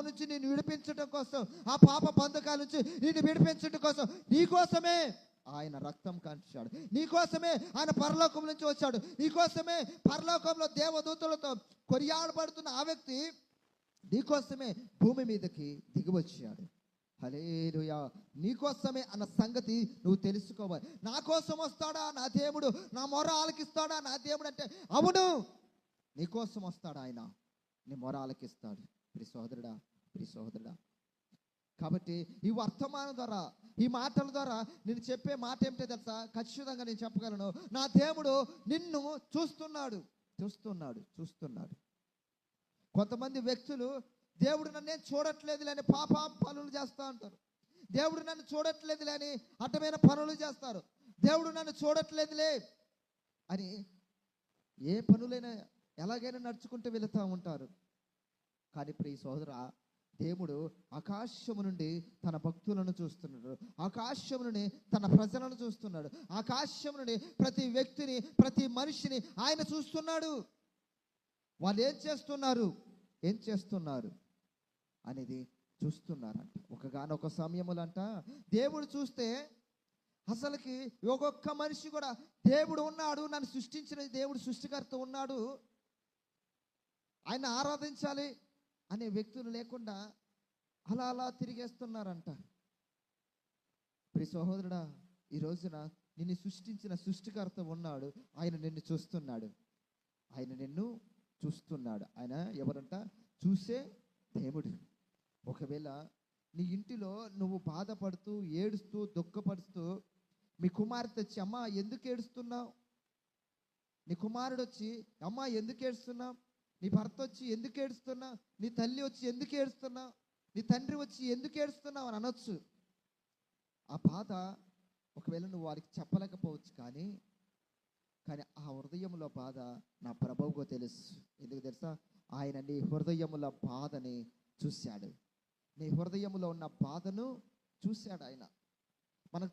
నుంచి నేను విడిపించడం కోసం, ఆ పాప బంధకాల నుంచి నేను విడిపించడం కోసం నీకోసమే ఆయన రక్తం కాంచాడు. నీకోసమే ఆయన పరలోకం నుంచి వచ్చాడు. నీకోసమే పరలోకంలో దేవదూతలతో కొనియాడబడుతున్న ఆ వ్యక్తి నీకోసమే భూమి మీదకి దిగివచ్చాడు. హల్లెలూయా. నీకోసమే అన్న సంగతి నువ్వు తెలుసుకోవాలి. నా కోసం వస్తాడా నా దేవుడు, నా మొర ఆలకిస్తాడా నా దేవుడు అంటే అవును, నీకోసం వస్తాడు ఆయన, నీ మొర ఆలకిస్తాడు. ప్రియ సోదరుడా, ప్రియ సోదరుడా, కాబట్టి ఈ వర్తమానం ద్వారా, ఈ మాటల ద్వారా నేను చెప్పే మాట ఏమిటో తెలుసా? ఖచ్చితంగా నేను చెప్పగలను, నా దేవుడు నిన్ను చూస్తున్నాడు, చూస్తున్నాడు, చూస్తున్నాడు. కొంతమంది వ్యక్తులు దేవుడు నన్నేం చూడట్లేదులే అని పాప పనులు చేస్తూ ఉంటారు. దేవుడు నన్ను చూడట్లేదులే అని అడ్డమైన పనులు చేస్తారు. దేవుడు నన్ను చూడట్లేదులే అని ఏ పనులైనా ఎలాగైనా నడుచుకుంటూ వెళుతూ ఉంటారు. కానీ ప్రియ సోదరా, దేవుడు ఆకాశము నుండి తన భక్తులను చూస్తున్నాడు, ఆకాశము నుండి తన ప్రజలను చూస్తున్నాడు, ఆకాశము నుండి ప్రతి వ్యక్తిని, ప్రతి మనిషిని ఆయన చూస్తున్నాడు. వాళ్ళు ఏం చేస్తున్నారు అనేది చూస్తున్నారంట. ఒకగానొక సమయములంట దేవుడు చూస్తే అసలుకి ఒక్కొక్క మనిషి కూడా దేవుడు ఉన్నాడు, నన్ను సృష్టించిన దేవుడు సృష్టికర్త ఉన్నాడు, ఆయన ఆరాధించాలి అనే వ్యక్తులు లేకుండా అలా తిరిగేస్తున్నారంట. ప్రియ సహోదరుడా, ఈ రోజున నిన్ను సృష్టించిన సృష్టికర్త ఉన్నాడు, ఆయన నిన్ను చూస్తున్నాడు, ఆయన నిన్ను చూస్తున్నాడు. ఆయన ఎవరంట? చూసే దేవుడు. ఒకవేళ నీ ఇంటిలో నువ్వు బాధపడుతూ, ఏడుస్తూ, దుఃఖపడుతూ మీ కుమార్తె వచ్చి అమ్మ ఎందుకు ఏడుస్తున్నావు, నీ కుమారుడు వచ్చి అమ్మ ఎందుకు ఏడుస్తున్నావు, నీ భర్త వచ్చి ఎందుకు ఏడుస్తున్నావు, నీ తల్లి వచ్చి ఎందుకు ఏడుస్తున్నావు, నీ తండ్రి వచ్చి ఎందుకు ఏడుస్తున్నావు అని అనొచ్చు. ఆ బాధ ఒకవేళ నువ్వు వారికి చెప్పలేకపోవచ్చు, కానీ ఆ హృదయంలో బాధ నా ప్రభువుకు తెలుసు. ఎందుకు తెలుసా? ఆయన నీ హృదయముల బాధని చూశాడు, నీ హృదయములో ఉన్న బాధను చూశాడు ఆయన. మనకు